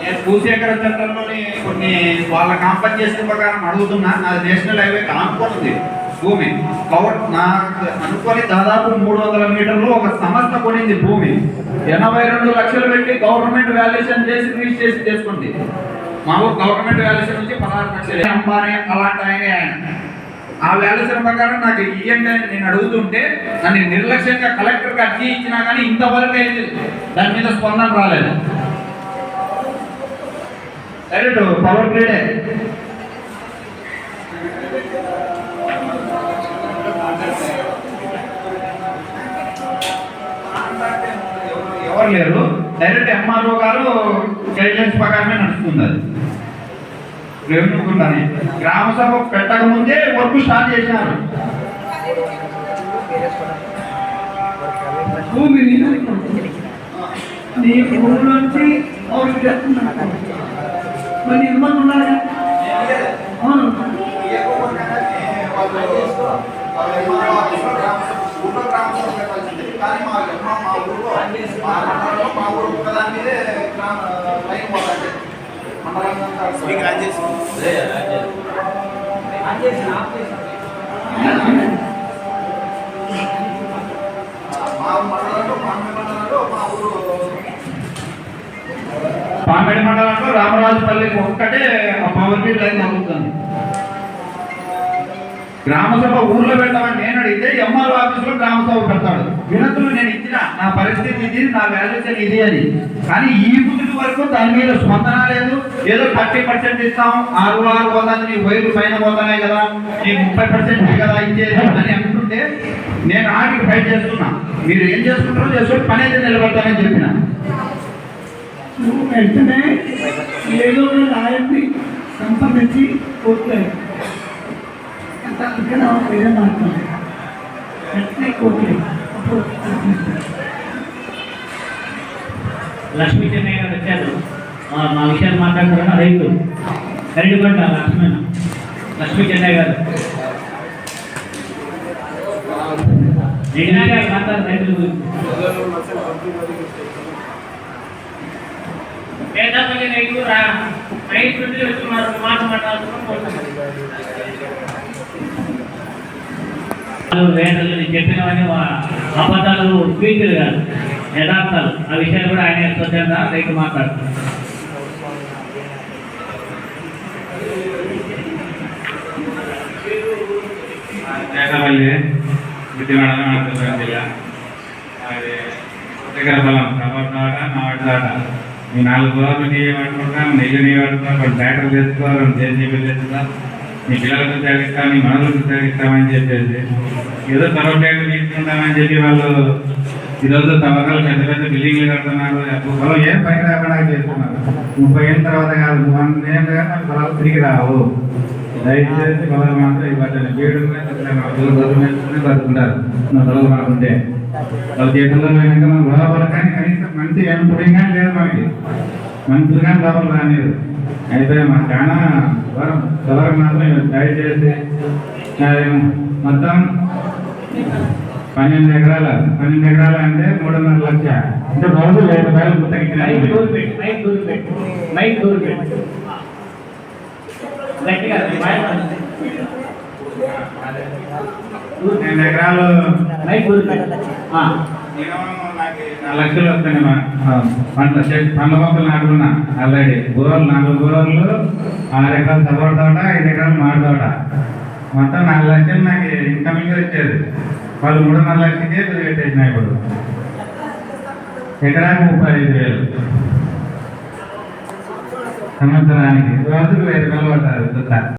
నేను భూసేకర చట్టంలోని కొన్ని వాళ్ళ కాంపన్సేషన్ ప్రకారం అడుగుతున్నా. నాది నేషనల్ హైవే కానుకోనుంది భూమి. నాకు అనుకొని దాదాపు 300 మీటర్లు ఒక సంస్థ కొనింది భూమి. 82 లక్షలు పెట్టి గవర్నమెంట్ వాల్యుయేషన్ చేసి రిజిస్ట్రేషన్ చేసుకుంది. మామూలు గవర్నమెంట్ వాల్యుయేషన్ నుంచి 16 లక్షలు. అంబానీ అలాంటి ఆయన ఆ వాల్యుయేషన్ ప్రకారం నాకు ఇయ్యండి అని నేను అడుగుతుంటే నన్ను నిర్లక్ష్యంగా కలెక్టర్కి అర్జీ ఇచ్చినా కానీ ఇంతవరకు అయింది, దాని మీద స్పందన రాలేదు. డైరెక్ట్ పవర్ గ్రిడే ఎవరు లేరు. డైరెక్ట్ ఎంఆర్ఓ గారు గైడ్లైన్స్ ప్రకారమే నడుస్తుంది. అది రేవుకుంటాను. గ్రామ సభ పెట్టక ముందే వర్క్ స్టార్ట్ చేశారు. భూమిని నీ భూమిలోంచి మరి నిర్మాణం ఉన్నారా? అవును. పామిడి మండలంలో రామరాజుపల్లికి ఒక్కటే ఆ పవర్ గ్రిడ్ లైన్ అవుతుంది. గ్రామసభ ఊర్లో పెట్టామని నేను అడిగితే ఎంఆర్ఓ ఆఫీసులో గ్రామసభ పెడతాడు. వినతులు నేను ఇచ్చిన నా పరిస్థితి ఇది, నా వాల్యుయేషన్ ఇది అని. కానీ ఈ బుద్ధి వరకు దాని మీద స్పందన లేదు. ఏదో 30% ఇస్తాం, 6 పోతుంది, నీ వైర్లు పైన పోతున్నాయి కదా, నీ 30% కదా ఇచ్చేది అని అంటుంటే నేను ఆడికి ఫైట్ చేస్తున్నా. మీరు ఏం చేసుకుంటారో చేసుకుని పని అయితే నిలబడతానని చెప్పిన. నువ్వు వెంటనే ఏదో రాయండి సంప్రదించి కోర్టులేదు ఇక్కడ వేరే మాట్లాడాలి. వెంటనే కోర్టులేదు. లక్ష్మీ చెన్నై గారు వచ్చారు. మా విషయాలు మాట్లాడుతున్నా. రైతు అరటిగొండ లక్ష్మీ చెన్నై గారు మాట్లాడు రైతుల గురించి. పేదపల్లి రైతు రైతు నుండి వస్తున్నారు. మాట వేటలు నేను చెప్పినవన్నీ అబద్ధాలు, స్పీచ్లు కాదు, యథార్థాలు. ఆ విషయాలు కూడా ఆయన స్వచ్ఛంగా రైతు మాట్లాడుతున్నారు. పేదపల్లి విజయవాడ అనంతపురం జిల్లా. అది దగ్గర పొలం కవర్ తోట, మామిడి తోట. ఈ 4 బోర్లు నీళ్ళు పట్టుకుంటాం, నీళ్ళు పట్టుకుంటాం, 2 ట్రాక్టర్లు తెచ్చుకోవాలి, 2 జేసీబీలు తెచ్చుకుంటాం, నీ పిల్లలకు తగ్గిస్తాం, నీ మనలకు తగ్గిస్తామని చెప్పేసి ఏదో తొలగేట్లు తీసుకుంటామని చెప్పి వాళ్ళు ఈరోజు తవ్వకాలు పెద్ద పెద్ద బిల్డింగ్లు కడుతున్నారు. పొలం ఏం పైకి రాకుండా చేస్తున్నారు. 30 ఏళ్ళ తర్వాత కాదు, 100 ఏళ్ళు కానీ పొలాలు తిరిగి రావు. దయచేసి పొలాలు మాత్రం ఇవ్వాలి. వీడు బతుకుంటారు నా పొలం మాకుంటే వాళ్ళ చేతుల్లో పోయినాక మనం లోపల కానీ కనీసం మంచి ఎంపీ కానీ లేదు, మనకి మనుషులు కానీ లోపల రాలేదు. అయితే మాకు చాలా పొలం మాత్రం దయచేసి మొత్తం 12 ఎకరాలు అంటే 3.5 లక్షలు అంటే రోజు 1000 రూపాయలు గుర్తకిచ్చిన 2 ఎకరాలు 4 లక్షలు వస్తాయి. పండ్ల మొక్కలు నాటుకున్నా ఆల్రెడీ. బోర్లు 4 బోర్లు, 6 ఎకరాలు సపోర్ట్ తోట, 5 ఎకరాలు మాడి తోట. మొత్తం 4 లక్షలు నాకు ఇన్కమింగ్ వచ్చేది. వాళ్ళు 3.5 లక్షలకే పెట్టేసిన. ఇప్పుడు ఎకరానికి 35,000 సంవత్సరానికి. రోజుకు 1000 రూపాయలు పడతారు.